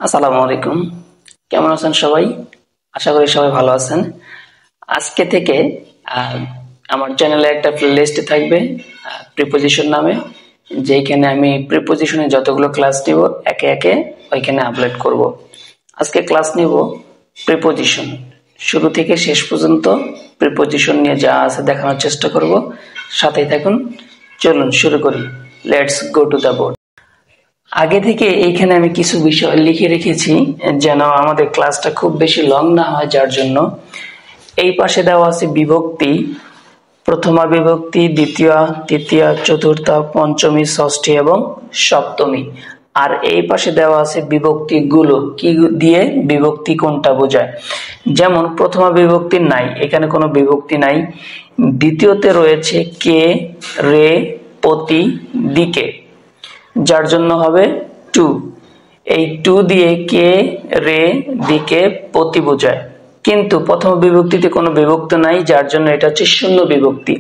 আসসালামু আলাইকুম। কেমন আছেন সবাই? আশা করি সবাই ভালো আছেন। আজকে থেকে আহ, আমার চ্যানেলে একটা প্লেলিস্ট থাকবে প্রিপোজিশন নামে, যেখানে আমি প্রিপোজিশনে যতগুলো ক্লাস নিব একে একে ওইখানে আপলোড করব। আজকে ক্লাস নিব প্রিপোজিশন, শুরু থেকে শেষ পর্যন্ত প্রিপোজিশন নিয়ে যা আছে দেখানোর চেষ্টা করব। সাথেই থাকুন। চলুন শুরু করি। Let's go to the board. আগে থেকে এইখানে আমি কিছু বিষয় লিখে রেখেছি যেন আমাদের ক্লাসটা খুব বেশি লং না হয়, যার জন্য এই পাশে দেওয়া আছে বিভক্তি, প্রথমা বিভক্তি, দ্বিতীয়া, তৃতীয়া, চতুর্থা, পঞ্চমী, ষষ্ঠী এবং সপ্তমী। আর এই পাশে দেওয়া আছে বিভক্তি গুলো, কি দিয়ে বিভক্তি কোনটা বোঝায়। যেমন প্রথমা বিভক্তি নাই, এখানে কোনো বিভক্তি নাই। দ্বিতীয়তে রয়েছে কে, রে, প্রতি, দিকে, যার জন্য হবে টু। এই টু দিয়ে কে, রে, দিকে, প্রতি বোঝায়। কিন্তু প্রথম বিভক্তিতে কোনো বিভক্তি নাই, যার জন্য এটা হচ্ছে শূন্য বিভক্তি।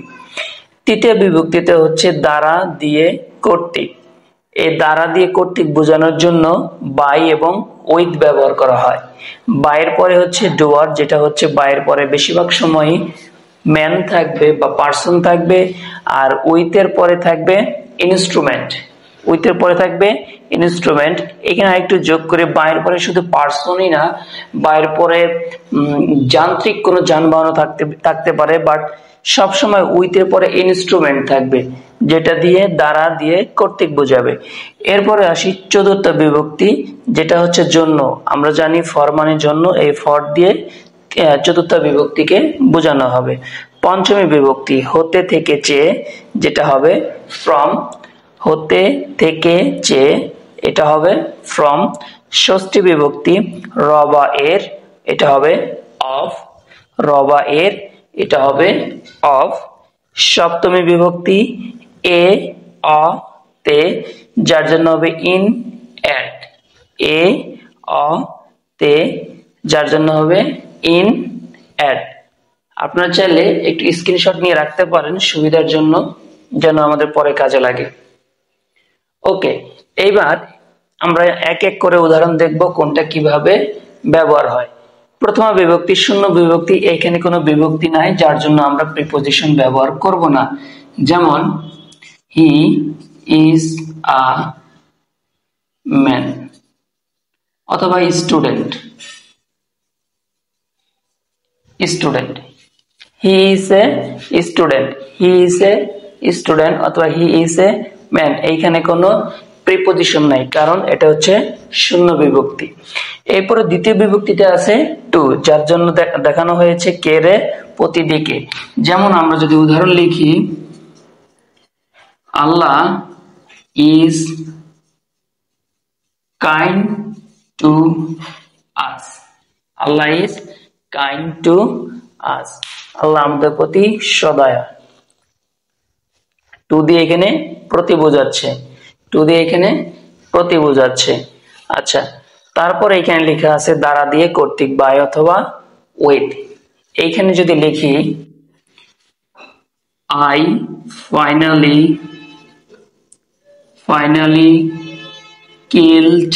তৃতীয় বিভক্তিতে হচ্ছে দ্বারা, দিয়ে, কর্তৃক। এই দ্বারা দিয়ে কর্তৃক বোঝানোর জন্য বাই এবং উইথ ব্যবহার করা হয়। বাইয়ের পরে হচ্ছে ডুয়ার, যেটা হচ্ছে বাইয়ের পরে বেশিরভাগ সময়ই ম্যান থাকবে বা পার্সন থাকবে, আর উইথের পরে থাকবে ইনস্ট্রুমেন্ট। উইথের পরে থাকবে ইনস্ট্রুমেন্ট। এখানে একটু যোগ করে বাইরের পরে শুধু পার্সনই না, বাইরের পরে যান্ত্রিক কোনো যানবাহন থাকতে পারে, বাট সবসময় উইথের পরে ইনস্ট্রুমেন্ট থাকবে, যেটা দিয়ে দ্বারা দিয়ে কর্তৃক বোঝাবে। এরপরে আসি চতুর্থ বিভক্তি, যেটা হচ্ছে জন্য। আমরা জানি ফর মানে জন্য, এই ফর দিয়ে চতুর্থ বিভক্তিকে বোঝানো হবে। পঞ্চমী বিভক্তি হতে থেকে চেয়ে, যেটা হবে ফ্রম। হতে থেকে চেয়ে, এটা হবে ফ্রম। ষষ্ঠী বিভক্তি র বা এর, এটা হবে অফ। র বা এর, এটা হবে অফ। সপ্তমী বিভক্তি এ, অ, তে, যার জন্য হবে ইন, এট। এ, অ, তে, যার জন্য হবে ইন, এট। আপনারা চাইলে একটু স্ক্রিনশট নিয়ে রাখতে পারেন সুবিধার জন্য, যেন আমাদের পরে কাজে লাগে। ওকে, এইবার আমরা এক এক করে উদাহরণ দেখব কোনটা কিভাবে ব্যবহার হয়। প্রথম বিভক্তি শূন্য বিভক্তি, এখানে কোনো বিভক্তি নাই, যার জন্য আমরা প্রিপোজিশন ব্যবহার করব না। যেমন হি ইজ আ ম্যান, অথবা student. Student, he is a student. He is a student অথবা হি ইজ এ ম্যান, এইখানে কোনো প্রিপোজিশন নাই, কারণ এটা হচ্ছে শূন্য বিভক্তি। এরপরে দ্বিতীয় বিভক্তিতে আছে টু, যার জন্য দেখানো হয়েছে কে, রে, প্রতি, দিকে। যেমন আমরা যদি উদাহরণ লিখি, Allah is kind to us. Allah is kind to us, Allah আমাদের প্রতি সদয়া। টু দিয়ে এখানে প্রতি বোঝাচ্ছে, টু দিয়ে এখানে প্রতি বোঝাচ্ছে। আচ্ছা, তারপর এখানে লেখা আছে দ্বারা দিয়ে কর্তৃক, বাই অথবা উইথ। এইখানে যদি লিখি I finally killed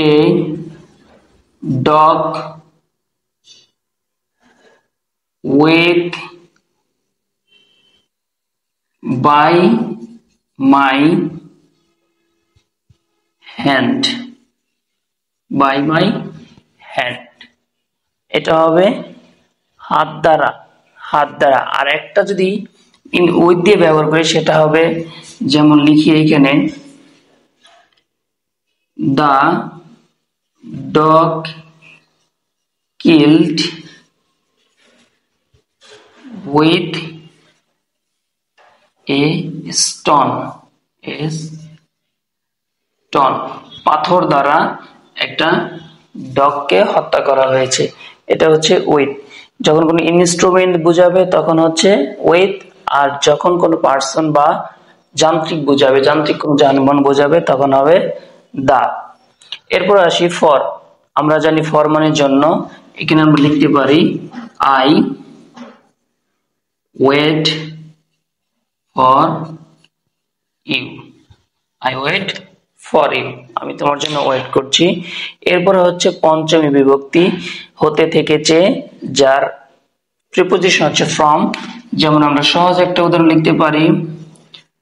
a dog with by my hand, by my hand, এটা হবে হাত দ্বারা, হাত দ্বারা। আর একটা যদি ইন উইথ দিয়ে ব্যবহার করি, সেটা হবে, যেমন লিখি এখানে the dog killed with a stone, পাথর দ্বারা একটা ডগকে হত্যা করা হয়েছে। এটা হচ্ছে উইথ। যখন কোনো ইনস্ট্রুমেন্ট বোঝাবে তখন হচ্ছে উইথ, আর যখন কোনো পার্সন বা যান্ত্রিক বোঝাবে, যান্ত্রিক কোনো যানবাহন বোঝাবে, তখন হবে দা। এরপর আসি ফর। আমরা জানি ফর মানে জন্য, এখানে আমরা লিখতে পারি I wait for you, I wait for you, আমি তোমার জন্য ওয়েট করছি। এরপরে হচ্ছে পঞ্চমী বিভক্তি, হতে থেকেছে, যার প্রিপোজিশন হচ্ছে ফ্রম। যেমন আমরা সহজ একটা উদাহরণ লিখতে পারি,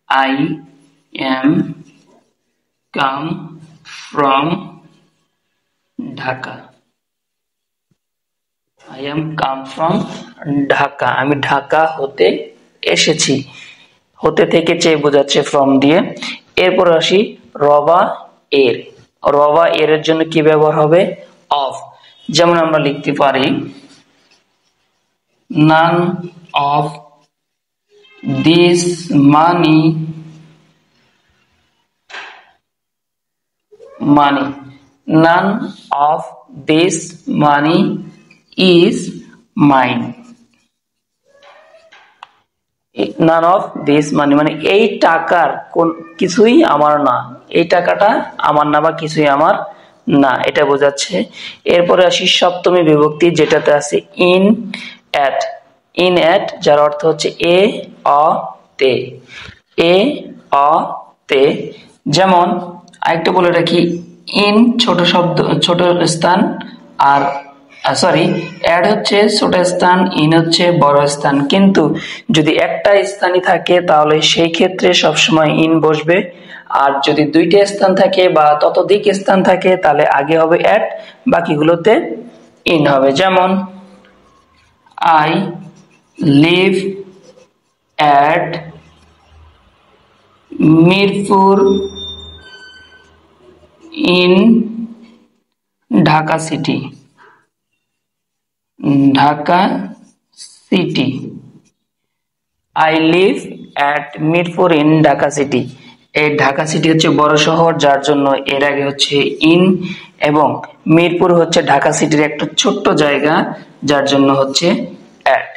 I am come from Dhaka. I am come from Dhaka, আমি ঢাকা হতে এসেছি। হতে থেকেছে বোঝাচ্ছে ফ্রম দিয়ে। এরপর আসি রবা এর। রবা এর জন্য কি ব্যবহার হবে? অফ। যেমন আমরা লিখতে পারি, none of this money none of this money is mine. none of this money মানে এই টাকার কোন কিছুই আমার না, এই টাকাটা আমার না বা কিছুই আমার না, এটা বোঝাচ্ছে। এরপরে আসি সপ্তমী বিভক্তি, যেটাতে আছে ইন অ্যাট। ইন অ্যাট যার অর্থ হচ্ছে এ অ তে, এ অ তে। যেমন আরেকটা বলে রাখি, ইন ছোট শব্দ, ছোট স্থান, আর সরি অ্যাড হচ্ছে ছোট স্থান, ইন হচ্ছে বড় স্থান। কিন্তু যদি একটা স্থানই থাকে তাহলে সেই ক্ষেত্রে সবসময় ইন বসবে, আর যদি দুইটা স্থান থাকে বা ততোধিক স্থান থাকে তাহলে আগে হবে অ্যাট, বাকিগুলোতে ইন হবে। যেমন I live at Mirpur in Dhaka city. Dhaka city, I live at Mirpur in Dhaka city. এই ঢাকা সিটি হচ্ছে বড় শহর, যার জন্য এর আগে হচ্ছে ইন, এবং মিরপুর হচ্ছে ঢাকা সিটির একটা ছোট্ট জায়গা, যার জন্য হচ্ছে অ্যাট।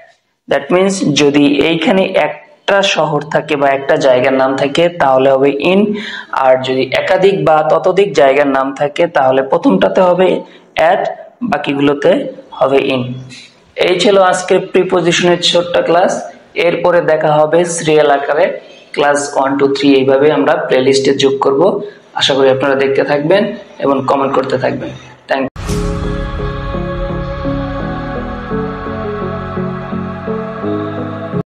দ্যাট মিনস যদি এইখানে একটা শহর থাকে বা একটা জায়গার নাম থাকে তাহলে হবে ইন, আর যদি একাধিক বা ততোধিক জায়গার নাম থাকে তাহলে প্রথমটাতে হবে অ্যাট, বাকিগুলোতে হবে ইন। এই ছিল আজকের প্রিপোজিশনের ছোট্ট ক্লাস। এরপরে দেখা হবে সিরিয়াল আকারে ক্লাস 1 2 3, এইভাবে আমরা প্লেলিস্টে যোগ করব। আশা করি আপনারা দেখতে থাকবেন এবং কমেন্ট করতে থাকবেন। Thank you.